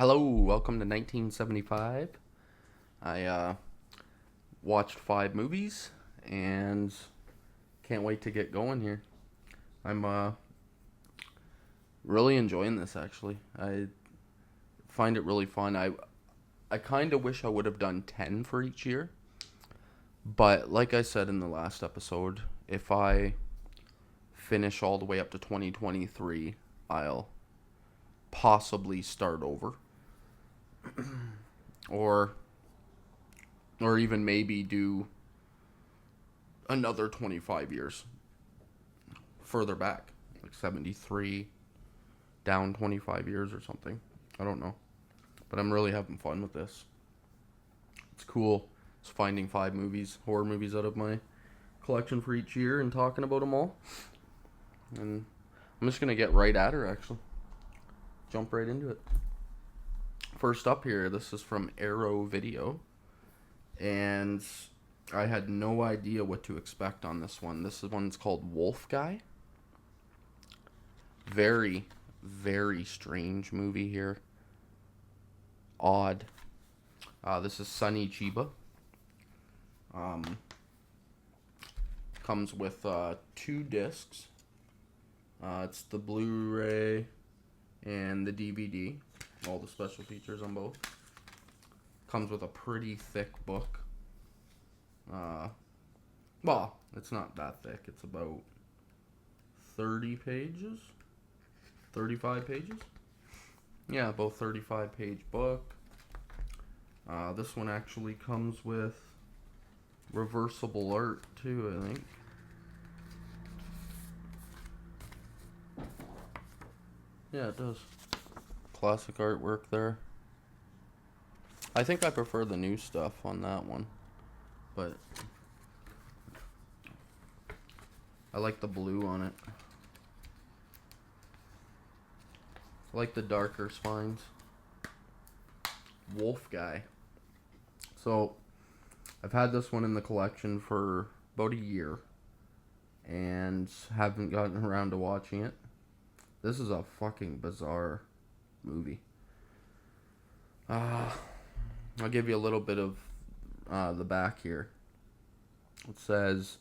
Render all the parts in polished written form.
Hello, welcome to 1975. I watched 5 movies and can't wait to get going here. I'm really enjoying this actually. I find it really fun. I kind of wish I would have done 10 for each year, but like I said in the last episode, if I finish all the way up to 2023, I'll possibly start over or even maybe do another 25 years further back, like 73, down 25 years or something. I don't know. But I'm really having fun with this. It's cool. It's finding 5 movies, horror movies out of my collection for each year and talking about them all. And I'm just going to get right at her, actually. Jump right into it. First up here, this is from Arrow Video. And I had no idea what to expect on this one. This one's called Wolf Guy. Very, very strange movie here. Odd. This is Sonny Chiba. Comes with 2 discs. It's the Blu-ray and the DVD. All the special features on both. Comes with a pretty thick book. Well, it's not that thick. It's about 30 pages. 35 pages. Yeah, about 35-page book. This one actually comes with reversible art too, I think. Yeah, it does. Classic artwork there. I think I prefer the new stuff on that one, but I like the blue on it. I like the darker spines. Wolf Guy. So, I've had this one in the collection for about a year and haven't gotten around to watching it. This is a fucking bizarre movie. I'll give you a little bit of the back here. It says,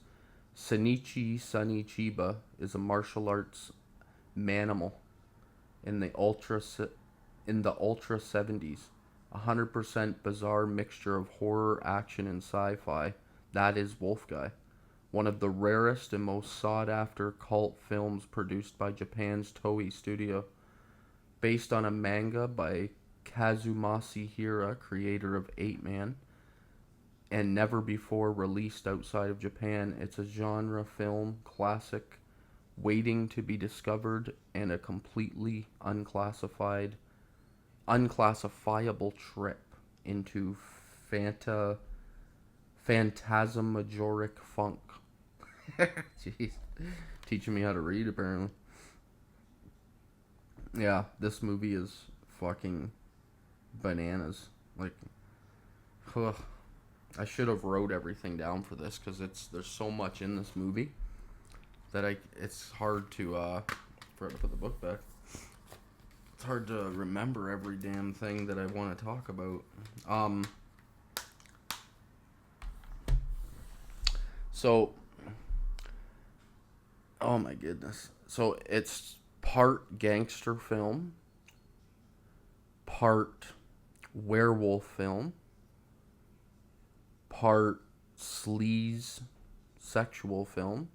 Shinichi Sonny Chiba is a martial arts manimal in the ultra 70s. 100% bizarre mixture of horror, action, and sci-fi. That is Wolf Guy. One of the rarest and most sought-after cult films produced by Japan's Toei Studio. Based on a manga by Kazumasa Hira, creator of 8-Man, and never before released outside of Japan, it's a genre film classic waiting to be discovered and a completely unclassifiable trip into phantasmagoric funk. Jeez. Teaching me how to read, apparently. Yeah, this movie is fucking bananas. Like, ugh. I should have wrote everything down for this because there's so much in this movie that it's hard to forgot to put the book back. It's hard to remember every damn thing that I want to talk about. So, oh my goodness. So it's part gangster film, part werewolf film, part sleaze sexual film.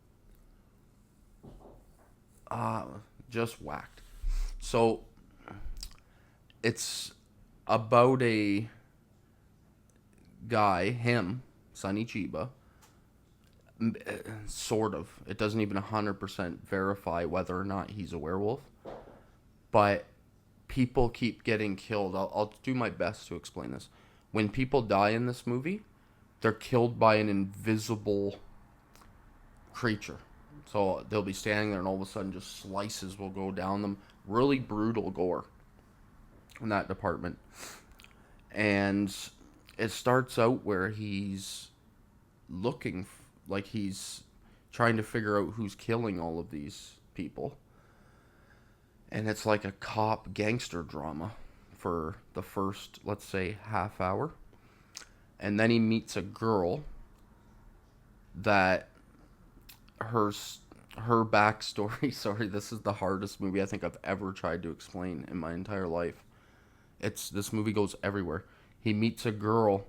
Just whacked. So it's about a guy, him, Sonny Chiba, sort of. It doesn't even 100% verify whether or not he's a werewolf. But people keep getting killed. I'll do my best to explain this. When people die in this movie, they're killed by an invisible creature. So they'll be standing there and all of a sudden just slices will go down them. Really brutal gore in that department. And it starts out where he's looking, like he's trying to figure out who's killing all of these people. And it's like a cop gangster drama for the first, let's say, half hour. And then he meets a girl that her her backstory. Sorry, this is the hardest movie I think I've ever tried to explain in my entire life. This movie goes everywhere. He meets a girl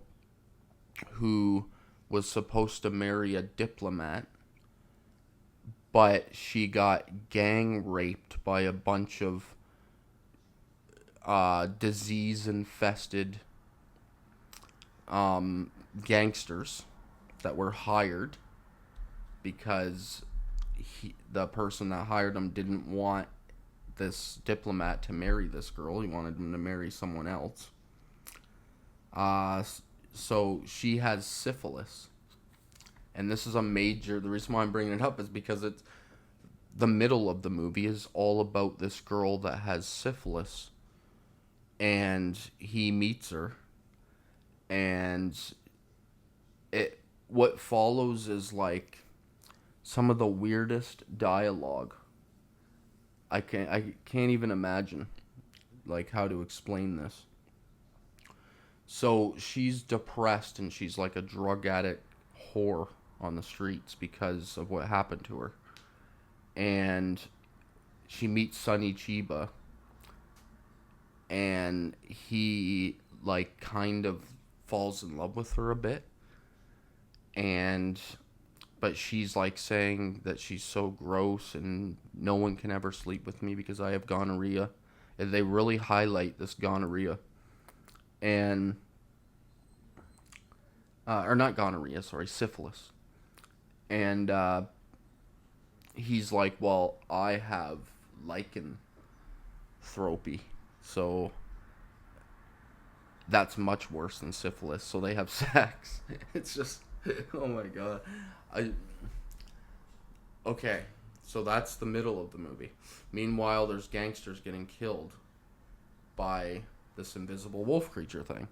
who was supposed to marry a diplomat, but she got gang raped by a bunch of disease infested gangsters that were hired because the person that hired him didn't want this diplomat to marry this girl. He wanted him to marry someone else. So she has syphilis. And this is a major... The reason why I'm bringing it up is because it's... The middle of the movie is all about this girl that has syphilis. And he meets her. And what follows is like some of the weirdest dialogue. I can't even imagine like how to explain this. So she's depressed and she's like a drug addict whore on the streets because of what happened to her. And she meets Sonny Chiba, and he like kind of falls in love with her a bit. But she's like saying that she's so gross and no one can ever sleep with me because I have gonorrhea. And they really highlight this gonorrhea. And or not gonorrhea, sorry, syphilis. And he's like, well, I have lycanthropy, so that's much worse than syphilis. So they have sex. It's just, oh my god. Okay, so that's the middle of the movie. Meanwhile, there's gangsters getting killed by this invisible wolf creature thing.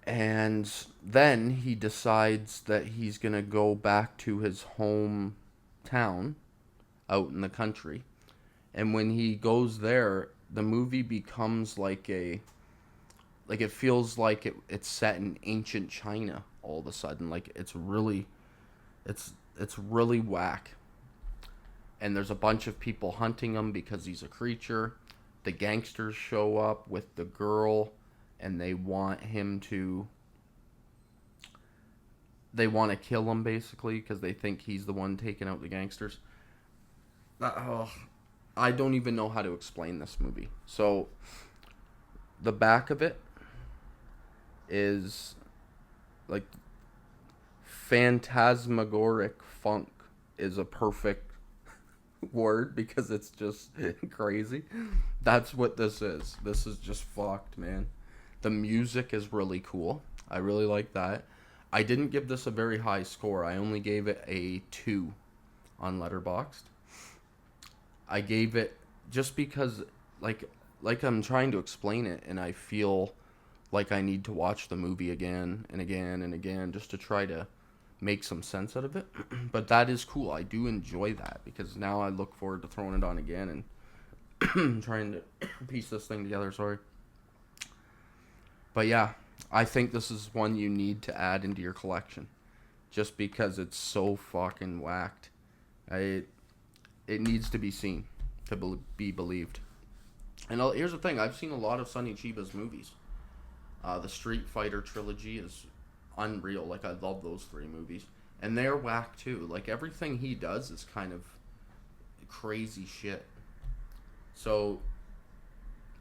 And then he decides that he's going to go back to his hometown out in the country. And when he goes there, the movie becomes like it feels like it's set in ancient China all of a sudden. Like it's really whack. And there's a bunch of people hunting him because he's a creature. The gangsters show up with the girl, and they want to kill him basically because they think he's the one taking out the gangsters. I don't even know how to explain this movie. So the back of it is like phantasmagoric funk is a perfect word because it's just crazy. That's what this is. This is just fucked, man. The music is really cool. I really like that. I didn't give this a very high score. I only gave it a 2 on Letterboxd. I gave it just because like I'm trying to explain it and I feel like I need to watch the movie again and again and again just to try to make some sense out of it. But that is cool. I do enjoy that because now I look forward to throwing it on again and trying to piece this thing together, sorry. But yeah, I think this is one you need to add into your collection just because it's so fucking whacked. It needs to be seen to be believed. And here's the thing, I've seen a lot of Sonny Chiba's movies. The Street Fighter trilogy is unreal. Like, I love those 3 movies. And they're whack, too. Like, everything he does is kind of crazy shit. So,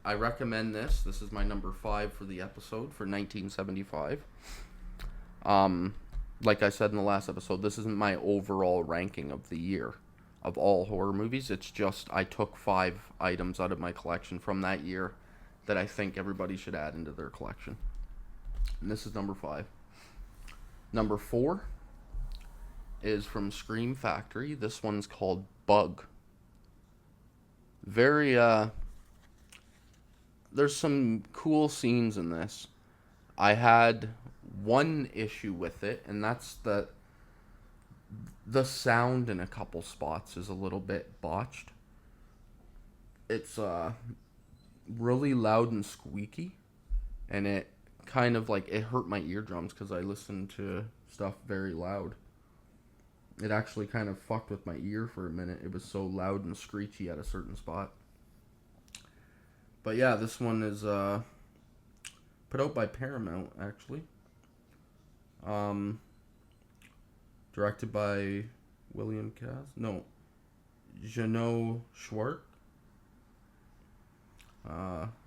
I recommend this. This is my number 5 for the episode for 1975. Like I said in the last episode, this isn't my overall ranking of the year of all horror movies. It's just I took 5 items out of my collection from that year that I think everybody should add into their collection. And this is number 5. Number 4 is from Scream Factory. This one's called Bug. Very, there's some cool scenes in this. I had one issue with it, and that's that the sound in a couple spots is a little bit botched. It's really loud and squeaky, and it kind of like it hurt my eardrums because I listened to stuff very loud. It actually kind of fucked with my ear for a minute. It was so loud and screechy at a certain spot. But yeah, this one is put out by Paramount actually. Um, Directed by William Cass. No, Jeannot Schwartz.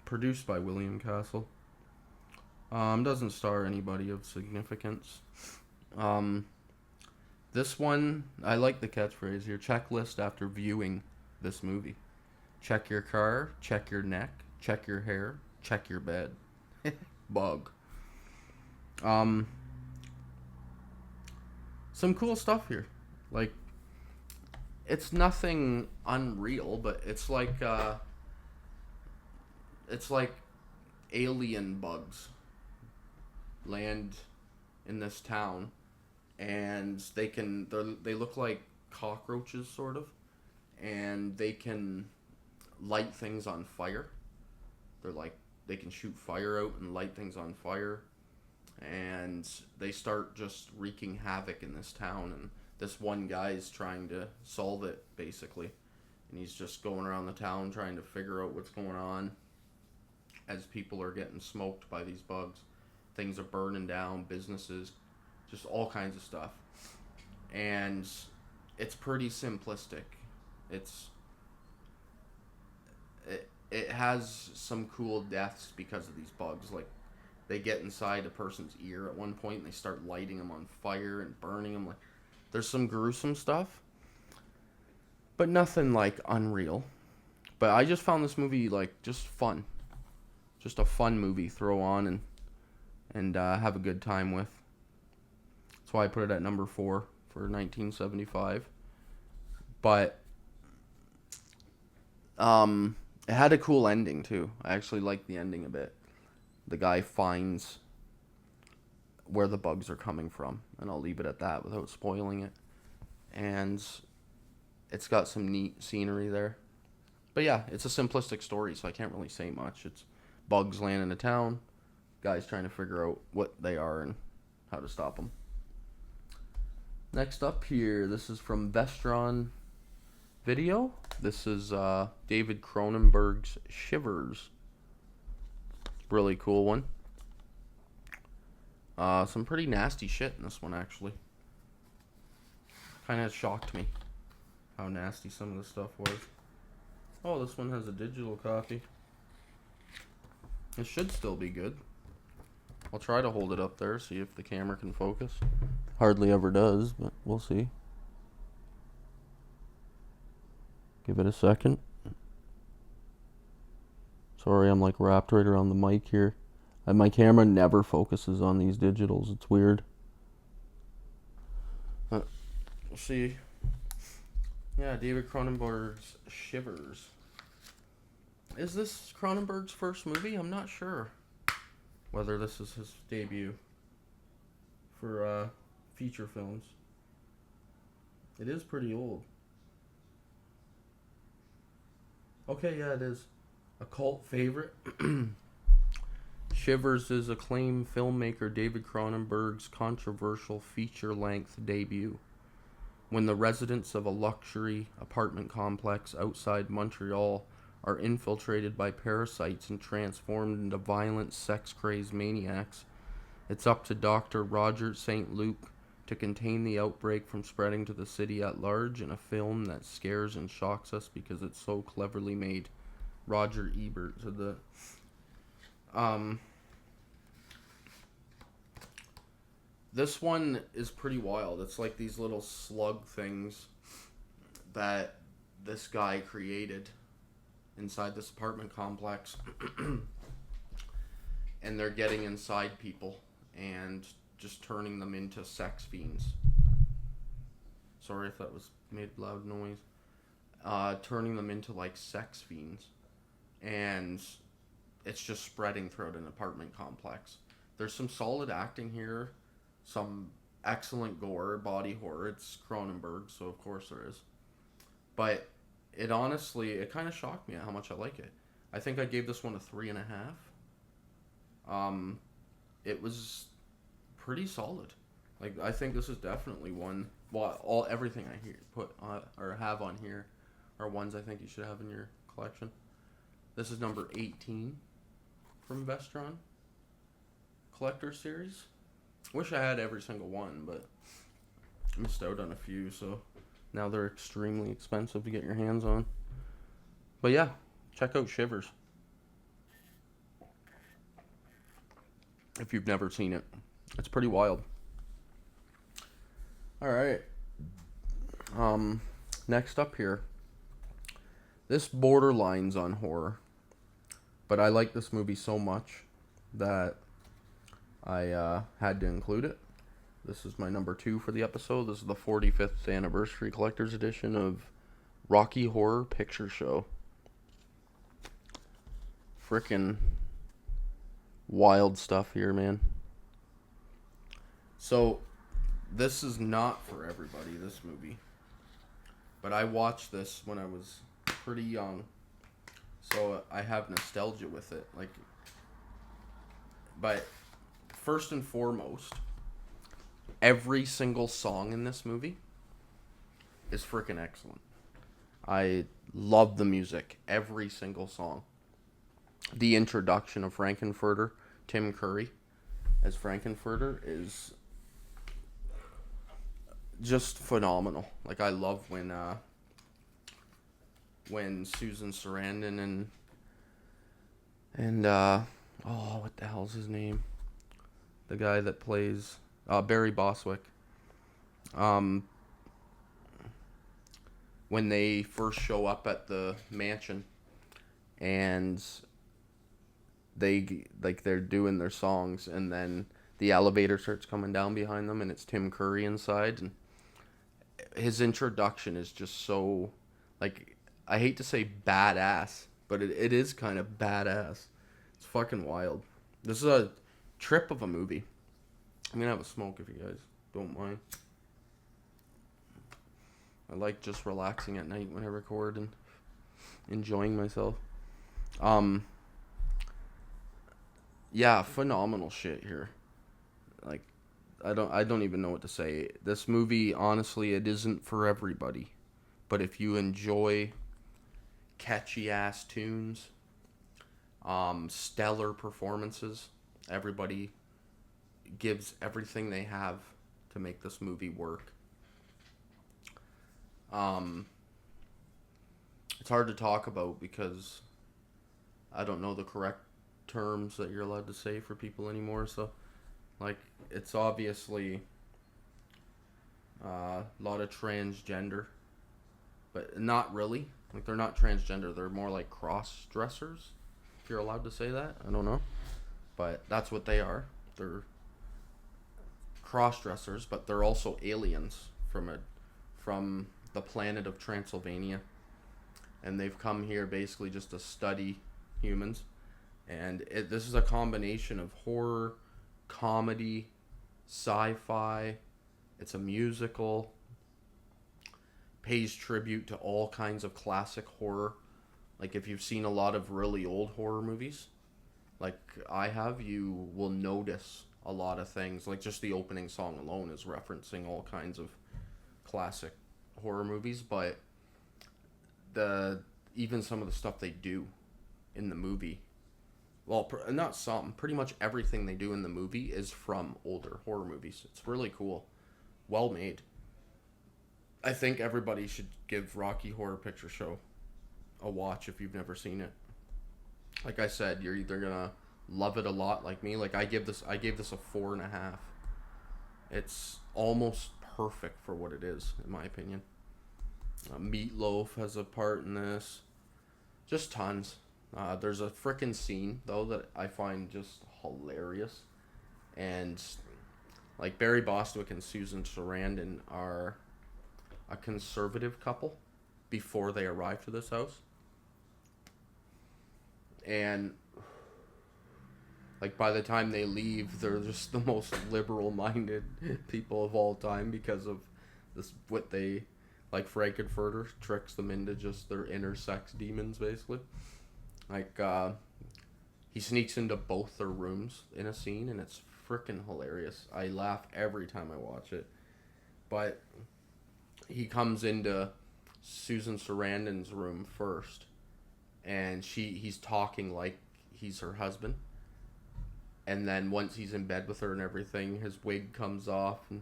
Produced by William Castle. Doesn't star anybody of significance. Um, this one, I like the catchphrase here. Checklist after viewing this movie. Check your car, check your neck, check your hair, check your bed. Bug. Um, some cool stuff here. Like, it's nothing unreal, but it's like alien bugs land in this town, and they look like cockroaches sort of, and they can light things on fire. They can shoot fire out and light things on fire, and they start just wreaking havoc in this town, and this one guy's trying to solve it basically, and he's just going around the town trying to figure out what's going on as people are getting smoked by these bugs. Things are burning down, businesses, just all kinds of stuff. And it's pretty simplistic. It has some cool deaths because of these bugs. Like, they get inside a person's ear at one point and they start lighting them on fire and burning them. Like, there's some gruesome stuff, but nothing like unreal. But I just found this movie like just fun. Just a fun movie, throw on and have a good time with. That's why I put it at number 4 for 1975. But it had a cool ending too. I actually liked the ending a bit. The guy finds where the bugs are coming from, and I'll leave it at that without spoiling it. And it's got some neat scenery there. But yeah, it's a simplistic story, so I can't really say much. It's bugs land in a town, guys trying to figure out what they are and how to stop them. Next up here, this is from Vestron Video. This is David Cronenberg's Shivers. Really cool one. Some pretty nasty shit in this one, actually. Kind of shocked me how nasty some of the stuff was. Oh, this one has a digital copy. It should still be good. I'll try to hold it up there, see if the camera can focus. Hardly ever does, but we'll see. Give it a second. Sorry, I'm like wrapped right around the mic here. And my camera never focuses on these digitals. It's weird. We'll see. Yeah, David Cronenberg's Shivers. Is this Cronenberg's first movie? I'm not sure whether this is his debut for feature films. It is pretty old. Okay, yeah, it is. A cult favorite. Shivers is acclaimed filmmaker David Cronenberg's controversial feature-length debut. When the residents of a luxury apartment complex outside Montreal are infiltrated by parasites and transformed into violent, sex-crazed maniacs, it's up to Dr. Roger St. Luc to contain the outbreak from spreading to the city at large in a film that scares and shocks us because it's so cleverly made. Roger Ebert said that. This one is pretty wild. It's like these little slug things that this guy created inside this apartment complex. And they're getting inside people and just turning them into sex fiends. Sorry if that was made loud noise. Turning them into like sex fiends. And it's just spreading throughout an apartment complex. There's some solid acting here. Some excellent gore, body horror. It's Cronenberg, so of course there is. But it honestly, it kind of shocked me at how much I like it. I think I gave this one a 3.5. It was pretty solid. Like, I think this is definitely one. Well, everything I put on or have on here are ones I think you should have in your collection. This is number 18 from Vestron Collector Series. Wish I had every single one, but I missed out on a few, so now they're extremely expensive to get your hands on. But yeah, check out Shivers if you've never seen it. It's pretty wild. All right. Next up here. This borderlines on horror, but I like this movie so much that I had to include it. This is my number 2 for the episode. This is the 45th anniversary collector's edition of Rocky Horror Picture Show. Frickin' wild stuff here, man. So, this is not for everybody, this movie. But I watched this when I was pretty young. So, I have nostalgia with it. But first and foremost, every single song in this movie is freaking excellent. I love the music. Every single song. The introduction of Frankenfurter, Tim Curry as Frankenfurter, is just phenomenal. Like, I love when Susan Sarandon and what the hell's his name? The guy that plays Barry Bostwick. When they first show up at the mansion and they're doing their songs, and then the elevator starts coming down behind them, and it's Tim Curry inside, and his introduction is just so, like, I hate to say badass, but it is kind of badass. It's fucking wild. This is a trip of a movie. I'm gonna have a smoke if you guys don't mind. I like just relaxing at night when I record and enjoying myself. Yeah, phenomenal shit here. Like, I don't even know what to say. This movie, honestly, it isn't for everybody. But if you enjoy catchy ass tunes, stellar performances, everybody gives everything they have to make this movie work. It's hard to talk about because I don't know the correct terms that you're allowed to say for people anymore, so like, it's obviously a lot of transgender, but not really. Like, they're not transgender, they're more like cross-dressers, if you're allowed to say that. I don't know, but that's what they are. They're cross-dressers, but they're also aliens from the planet of Transylvania, and they've come here basically just to study humans. And this is a combination of horror, comedy, sci-fi. It's a musical. Pays tribute to all kinds of classic horror. Like, if you've seen a lot of really old horror movies, like I have, you will notice a lot of things. Like, just the opening song alone is referencing all kinds of classic horror movies. But even some of the stuff they do in the movie, well, not some, pretty much everything they do in the movie is from older horror movies. It's really cool. Well made. I think everybody should give Rocky Horror Picture Show a watch if you've never seen it. Like I said, you're either gonna love it a lot like me. Like, I gave this a 4.5. It's almost perfect for what it is, in my opinion. Meatloaf has a part in this. Just tons. There's a frickin' scene, though, that I find just hilarious. And, like, Barry Bostwick and Susan Sarandon are a conservative couple before they arrive to this house. And, like, by the time they leave, they're just the most liberal-minded people of all time because of this, what they, like, Frankenfurter tricks them into just their inner sex demons, basically. Like, he sneaks into both their rooms in a scene, and it's freaking hilarious. I laugh every time I watch it. But he comes into Susan Sarandon's room first, and he's talking like he's her husband. And then once he's in bed with her and everything, his wig comes off, and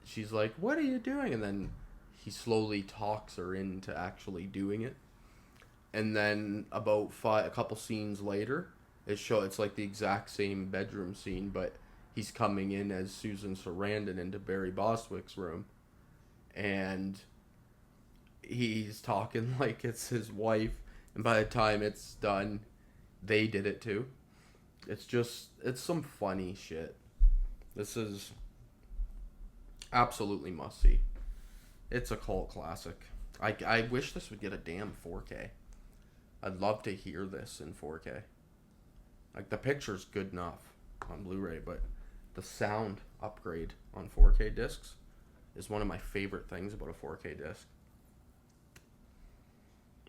she's like, "What are you doing?" And then he slowly talks her into actually doing it. And then a couple scenes later, it's like the exact same bedroom scene, but he's coming in as Susan Sarandon into Barry Bostwick's room, and he's talking like it's his wife. And by the time it's done, they did it too. It's some funny shit. This is absolutely must see. It's a cult classic. I wish this would get a damn 4K. I'd love to hear this in 4K. Like, the picture's good enough on Blu-ray, but the sound upgrade on 4K discs is one of my favorite things about a 4K disc.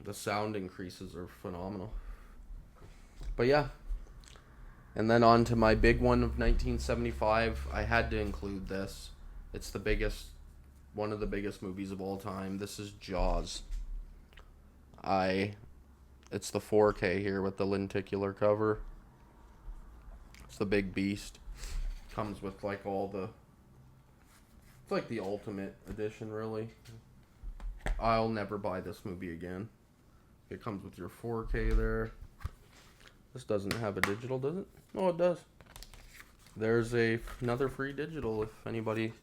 The sound increases are phenomenal. But yeah. And then on to my big one of 1975. I had to include this. It's one of the biggest movies of all time. This is Jaws. It's the 4K here with the lenticular cover. It's the big beast. Comes with like it's like the ultimate edition, really. I'll never buy this movie again. It comes with your 4K there. This doesn't have a digital, does it? Oh, it does. There's another free digital if anybody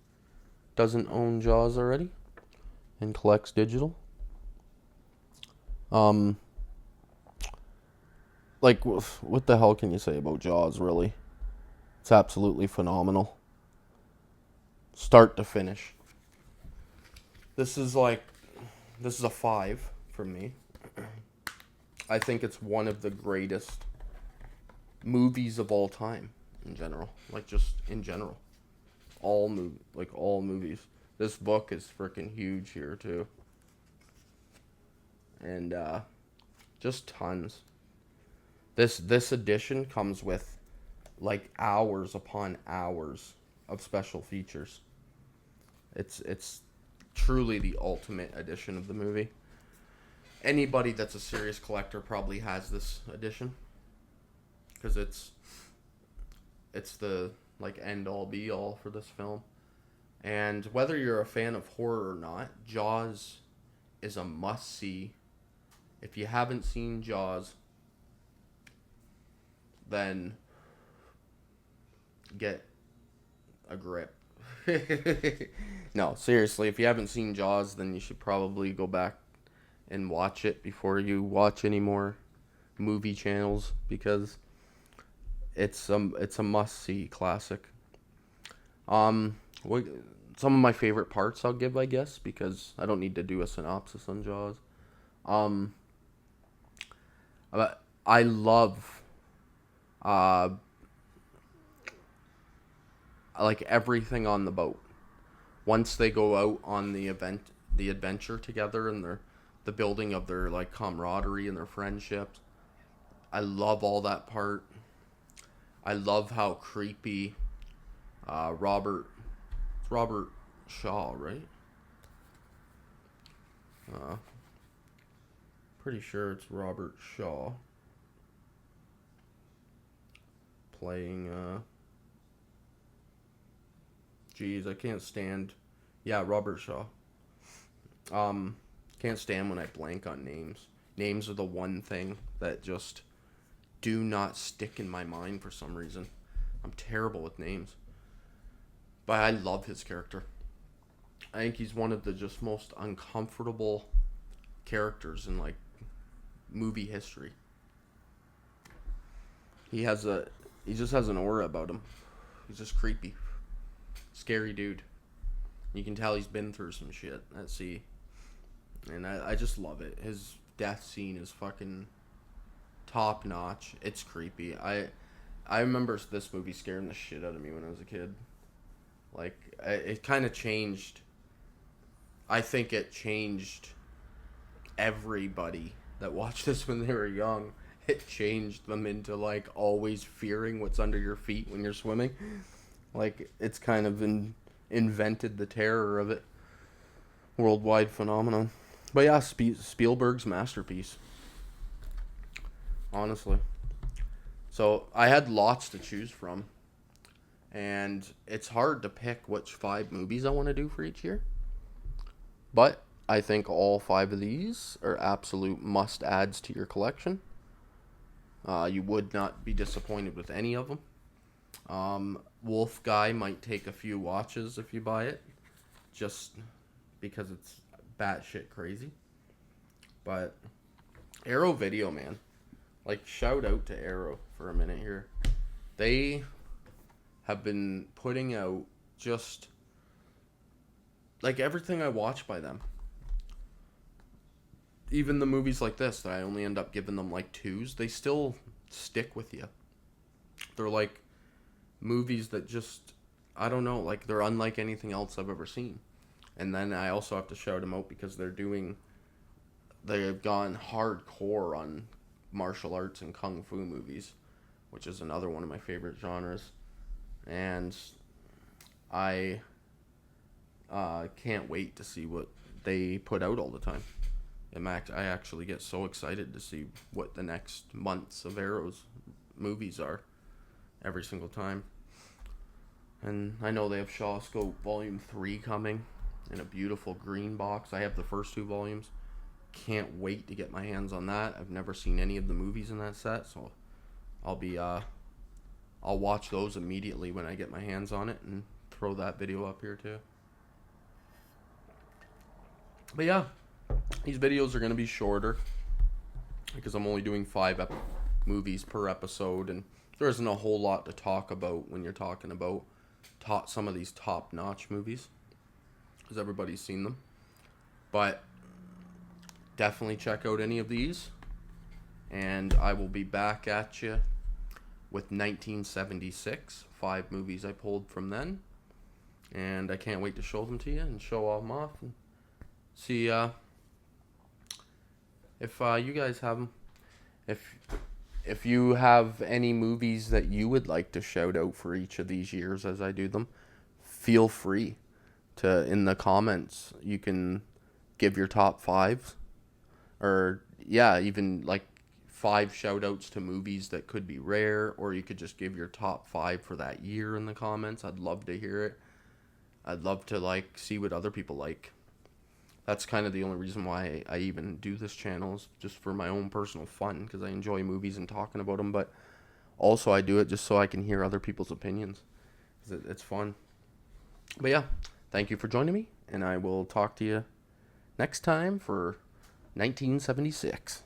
doesn't own Jaws already and collects digital. Like, what the hell can you say about Jaws, really? It's absolutely phenomenal. Start to finish. This is a 5 from me. I think it's one of the greatest movies of all time in general. Like, just in general. All movies. This book is freaking huge here, too. And, just tons. This edition comes with, like, hours upon hours of special features. It's truly the ultimate edition of the movie. Anybody that's a serious collector probably has this edition, because it's the like end all be all for this film. And whether you're a fan of horror or not, Jaws is a must see. If you haven't seen Jaws, then get a grip. No, seriously, if you haven't seen Jaws, then you should probably go back and watch it before you watch any more movie channels, because it's a must-see classic. Some of my favorite parts I'll give, I guess, because I don't need to do a synopsis on Jaws. But I love like everything on the boat. Once they go out on the adventure together, and the building of their like camaraderie and their friendships. I love all that part. I love how creepy Robert Shaw, right? Pretty sure it's Robert Shaw playing I can't stand. Yeah, Robert Shaw. Can't stand when I blank on names. Names are the one thing that just do not stick in my mind for some reason. I'm terrible with names. But I love his character. I think he's one of the just most uncomfortable characters in like movie history. He just has an aura about him. He's just creepy. Scary dude. You can tell he's been through some shit at sea. And I just love it. His death scene is fucking top notch. It's creepy. I remember this movie scaring the shit out of me when I was a kid. Like, it kind of changed. I think it changed everybody that watched this when they were young. it changed them into like always fearing what's under your feet when you're swimming. Like it's kind of invented the terror of it. Worldwide phenomenon. But yeah, Spielberg's masterpiece. Honestly. So I had lots to choose from. And it's hard to pick which 5 movies I want to do for each year. But I think all 5 of these are absolute must adds to your collection. You would not be disappointed with any of them. Wolf Guy might take a few watches if you buy it, just because it's batshit crazy. But Arrow Video, man, like shout out to Arrow for a minute here. They have been putting out just like everything I watch by them. Even the movies like this that I only end up giving them like 2s, they still stick with you. They're like movies that just, I don't know, like they're unlike anything else I've ever seen. And then I also have to shout them out because they've gone hardcore on martial arts and kung fu movies, which is another one of my favorite genres. And I can't wait to see what they put out all the time. I actually get so excited to see what the next months of Arrow's movies are every single time. And I know they have Shaw Scope Volume 3 coming in a beautiful green box. I have the first 2 volumes. Can't wait to get my hands on that. I've never seen any of the movies in that set, so I'll watch those immediately when I get my hands on it and throw that video up here too. But yeah, these videos are going to be shorter because I'm only doing 5 movies per episode, and there isn't a whole lot to talk about when you're talking about some of these top-notch movies because everybody's seen them. But definitely check out any of these, and I will be back at you with 1976, 5 movies I pulled from then, and I can't wait to show them to you and show them off and see if you guys have them. If you have any movies that you would like to shout out for each of these years as I do them, feel free to, in the comments, you can give your top 5s, or yeah, even like 5 shout outs to movies that could be rare, or you could just give your top 5 for that year in the comments. I'd love to hear it. I'd love to like see what other people like. That's kind of the only reason why I even do this channel, is just for my own personal fun, because I enjoy movies and talking about them, but also I do it just so I can hear other people's opinions, because it's fun. But yeah, thank you for joining me, and I will talk to you next time for 1976.